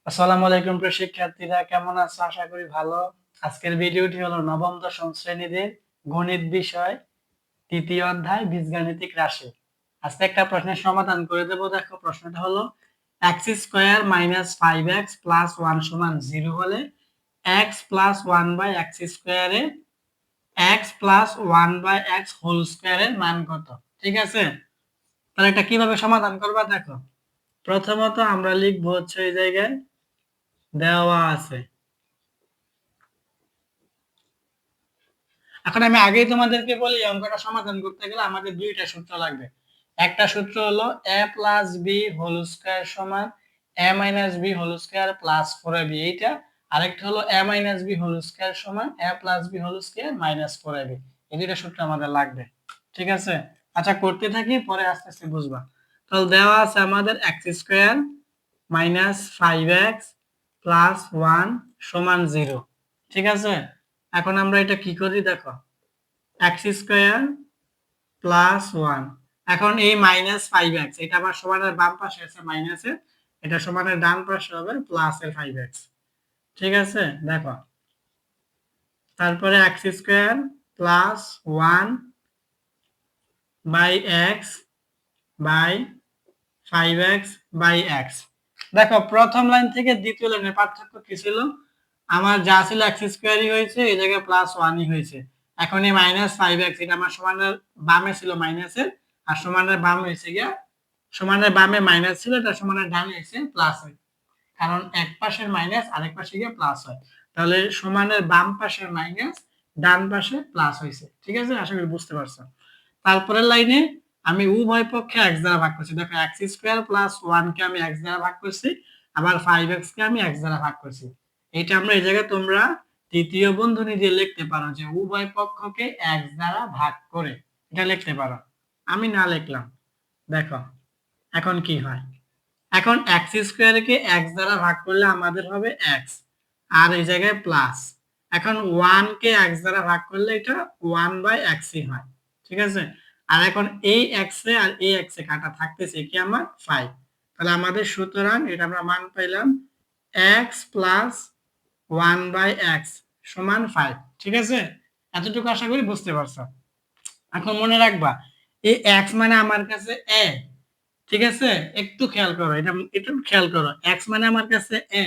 আসসালামু আলাইকুম প্রিয় শিক্ষার্থীরা, কেমন আছো? আশা করি ভালো। আজকের ভিডিওটি হলো নবম দশম শ্রেণীদের গণিত বিষয় তৃতীয় অধ্যায় বীজগাণিতিক রাশি। আজকে একটা প্রশ্নের সমাধান করে দেবো। দেখো, প্রশ্নটা হলো x square minus 5x plus 1 সমান 0 হলে x প্লাস 1 বাই এক্স স্কোয়ারে x plus 1 by x whole স্কোয়ারের মান কত? ঠিক আছে, তাহলে এটা কিভাবে সমাধান করবা? দেখো, প্রথমত আমরা লিখবো হচ্ছে এই জায়গায় দেওয়া আছে। এখন আমি আগেই তোমাদেরকে বলি, অঙ্কটা সমাধান করতে গেলে আমাদের দুইটা সূত্র লাগবে। একটা সূত্র হলো a plus B whole square সমান a minus B whole square plus 4ab, এইটা। আরেকটা হলো a minus B whole square সমান a plus B whole square minus 4ab। এই দুইটা সূত্র আমাদের লাগবে। ঠিক আছে, আচ্ছা করতে থাকি, পরে আস্তে আস্তে বুঝবা। তাহলে দেওয়া আছে আমাদের x square minus 5x plus 1 সমান 0। ঠিক আছে, এখন আমরা এটা কি করি? দেখো, এক্স স্কোয়ার প্লাস 1, এখন এই মাইনাস 5x, এটা আবার সমানের বাম পাশে আছে মাইনাসের, এটা সমানের ডান পাশে হবে প্লাসের 5x। ঠিক আছে, দেখো, তারপরে x square plus 1 by x by 5x by x. দেখো, প্রথম লাইন থেকে দ্বিতীয় লাইনের পার্থক্য কি ছিল? আমার যা ছিল এক্স স্কোয়ারই হয়েছে, এই জায়গায় প্লাস 1ই হয়েছে। এখন এই মাইনাস 5x, এটা আমার সমানের বামে ছিল মাইনাসের, আর সমানের বাম হয়েছে গিয়া, সমানের বামে মাইনাস ছিল, এটা সমানের ডানে হয়েছে প্লাস হয়। কারণ এক পাশের মাইনাস আরেক পাশে গিয়ে প্লাস হয়। তাহলে সমানের বাম পাশের মাইনাস ডান পাশে প্লাস হয়েছে। ঠিক আছে, আশা করি বুঝতে পারছো। তারপরের লাইনে আমি উভয় পক্ষে এক্স দ্বারা ভাগ করছি। দেখো, এক্স স্কোয়ার প্লাস 1 কে আমি এক্স দ্বারা ভাগ করছি, আবার 5x কে আমি এক্স দ্বারা ভাগ করছি। এটা আমরা এই জায়গায় তোমরা তৃতীয় বন্ধনী দিয়ে লিখতে পারো যে উভয় পক্ষকে এক্স দ্বারা ভাগ করে, এটা লিখতে পারো। আমি না লিখলাম। দেখো, এখন কি হয়? এখন এক্স স্কোয়ারকে এক্স দ্বারা ভাগ করলে আমাদের হবে এক্স, আর এই জায়গায় প্লাস। এখন 1 কে এক্স দ্বারা ভাগ করলে এটা 1 বাই এক্সই হয়। ঠিক আছে, আর এখন এই এক্স এ আর এই এক্স এ কাটা থাকতেছে কি আমার 5। তাহলে আমাদের সুতরাং এটা আমরা মান পাইলাম এক্স প্লাস 1 বাই এক্স সমান 5। ঠিক আছে, এতটুকু আশা করি বুঝতে পারছো। এখন মনে রাখবা, এই এক্স মানে আমার কাছে এ। ঠিক আছে, একটু খেয়াল করো, এটা একটু খেয়াল করো, এক্স মানে আমার কাছে এ,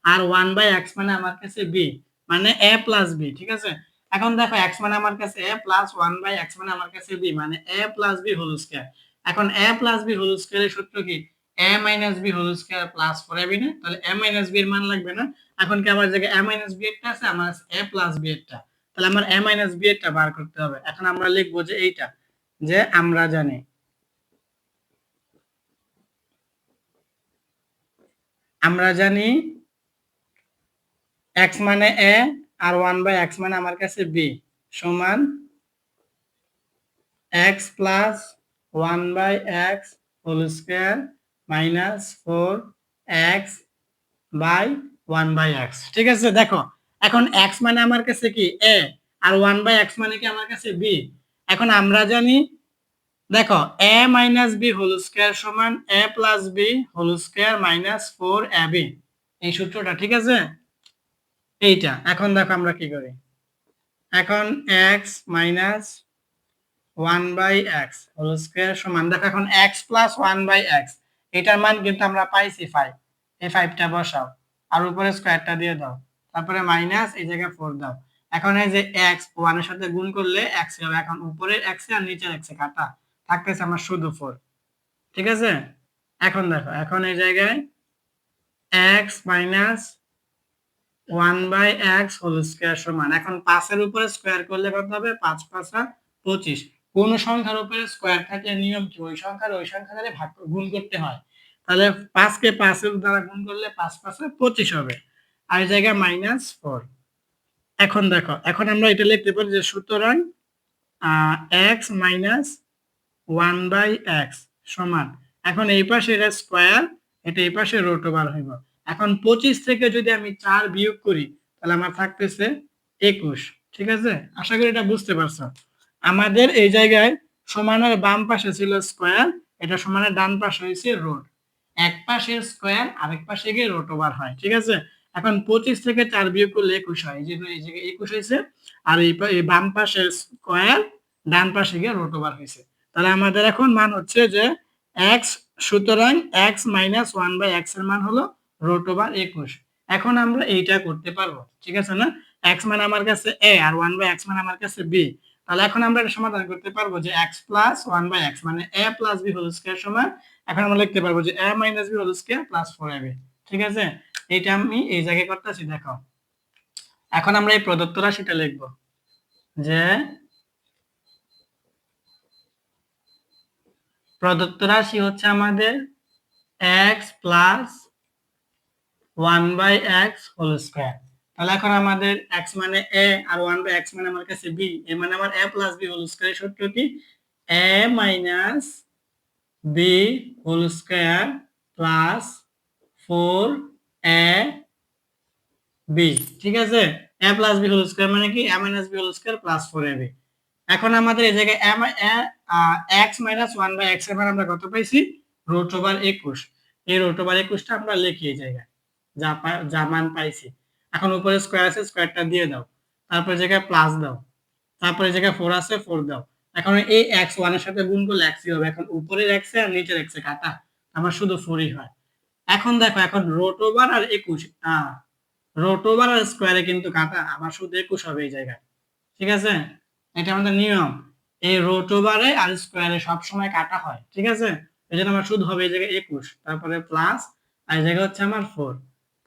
আর 1 বাই এক্স মানে আমার কাছে বি, মানে এ প্লাস বি। ঠিক আছে, এখন দেখো, এক্স মানে আমার কাছে এ প্লাস 1 বাই এক্স মানে আমার কাছে বি, মানে A plus B whole square. এখন এ প্লাস বি হোল স্কয়ারের সূত্র কি? A minus B whole square plus 4ab না? তাহলে এ মাইনাস বি এর মান লাগবে না? এখন কি আমার জায়গায় এ মাইনাস বি এরটা আছে, আমার আছে এ প্লাস বি এরটা। তাহলে আমার এ মাইনাস বি এরটা বার করতে হবে। এখন আমরা লিখবো যে এইটা, যে আমরা জানি এক্স মানে এ, আর 1 বাই এক্স মানে আমার কাছে বি, সমান x plus 1 by x whole square minus 4x by 1 by x. ঠিক আছে, দেখো, এখন এক্স মানে আমার কাছে কি এ, আর 1 বাই এক্স মানে কি আমার কাছে বি। এখন আমরা জানি, দেখো, A minus B whole square সমান A plus B whole square minus 4ab, এই সূত্রটা। ঠিক আছে, এইটা। এখন দেখো আমরা কি করি। এখন x minus 1 by x whole square সমান, দেখো, এখন এক্স প্লাস 1 বাই এক্স, এটার মান কিন্তু আমরা পাইছি 5। এই 5টা বসাও, আর উপরে স্কয়ারটা দিয়ে দাও, তারপরে মাইনাস এই জায়গায় 4 দাও। এখন এই যে এক্স 1 এর সাথে গুণ করলে এক্স হবে, এখন উপরের এক্স আর নিচের এক্স কাটা থাকতেছে আমার শুধু 4। ঠিক আছে, এখন দেখো, এখন এই জায়গায় x minus 1 by x whole square সমান, এখন 5 এর উপরে স্কয়ার করলে কত হবে? 5 5 25। কোন সংখ্যার উপরে স্কয়ার থাকলে নিয়ম কি? ওই সংখ্যা দ্বারা ভাগ গুণ করতে হয়। তাহলে 5 কে 5 এর দ্বারা গুণ করলে 5 5 25 হবে, আর এই জায়গায় মাইনাস 4। এখন দেখো, এখন আমরা এটা লিখতে পারি যে সুতরাং এক্স মাইনাস 1 বাই এক্স সমান, এখন এই পাশে এটা স্কয়ার, এটা এই পাশে রুট ওভার হইব। এখন 25 থেকে যদি আমি 4 বিয়োগ করি, তাহলে আমার থাকতেছে 21। ঠিক আছে, আশা করি এটা বুঝতে পারছো। আমাদের এই জায়গায় সমানের বাম পাশে ছিল স্কয়ার, এটা সমানের ডান পাশে হয়েছে রুট। এক পাশের স্কোয়ার আরেক পাশে গিয়ে রুট ওভার হয়, ঠিক আছে। এখন 25 থেকে 4 বিয়োগ করলে 21 হয়, এই যে 21 হয়েছে, আর এই বাম পাশের স্কোয়ার ডান পাশে গিয়ে রুট ওভার হয়েছে। তাহলে আমাদের এখন মান হচ্ছে যে এক্স, সুতরাং x minus one by x এর মান হলো রুট ওভার 21। এখন আমরা এইটা করতে পারবো, ঠিক আছে না? এক্স মানে আমার কাছে এ আর ওয়ান বাই এক্স মানে আমার কাছে বি। তাহলে এখন আমরা এটা সমাধান করতে পারবো যে x plus one by x মানে A plus B whole square সমান, এখন আমরা লিখতে পারবো যে A minus B whole square plus four A B, ঠিক আছে। এইটা আমি এই জায়গায় করতেছি, দেখো। এখন আমরা এই প্রদত্ত রাশিটা লিখবো যে প্রদত্ত রাশি হচ্ছে আমাদের x plus one by x whole square. তাহলে এখন আমাদের এক্স মানে এ আর ওয়ান বাই এক্স মানে আমার কাছে বি, এ মানে আমার A plus B whole square সূত্র কি? A minus B whole square plus four A B, ঠিক আছে। A plus B whole square মানে কি? A minus B whole square plus four A B. এখন আমাদের এই জায়গায় x minus one by x এর মান আমরা কত পাইছি? Root over 21। এই রুট ওভার 21টা আমরা লিখি এই জায়গায়, যা মান পাইছি। এখন উপরে স্কোয়ার আছে, স্কোয়ারটা দিয়ে দাও, তারপর জায়গায় প্লাস দাও, তারপরে জায়গায় ফোর আছে, ফোর দাও। এখন এই এক্স ওয়ানের সাথে গুণ করলে এক্সই হবে। এখন উপরের এক্স আর নিচের এক্স কাটা, আমার শুধু ফোরই হয়। এখন দেখো, এখন রুট ওভার আর 21, রুট ওভার আর স্কোয়ারে কিন্তু কাটা, আমার শুধু 21 হবে এই জায়গায়, ঠিক আছে। এটা আমাদের নিয়ম, এই রুট ওভারে আর স্কোয়ারে সবসময় কাটা হয়, ঠিক আছে। এই জন্য আমার শুধু হবে এই জায়গায় 21, তারপরে প্লাস, আর এই জায়গায় হচ্ছে আমার 4।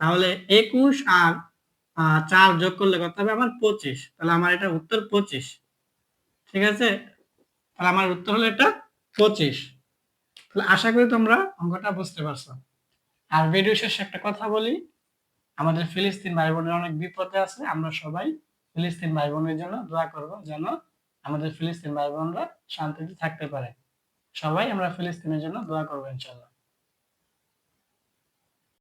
তাহলে 21 আর 4 যোগ করলে কত হবে আমার? 25। তাহলে আমার এটা উত্তর 25, ঠিক আছে। তাহলে আমার উত্তর হলো এটা 25। তাহলে আশা করি তোমরা অঙ্কটা বুঝতে পারছো। আর ভিডিও শেষে একটা কথা বলি, আমাদের ফিলিস্তিন ভাই বোনের অনেক বিপদে আছে, আমরা সবাই ফিলিস্তিন ভাই বোনের জন্য দোয়া করব, যেন আমাদের ফিলিস্তিন ভাই বোনরা শান্তিতে থাকতে পারে। সবাই আমরা ফিলিস্তিনের জন্য দোয়া করবো ইনশাল্লাহ।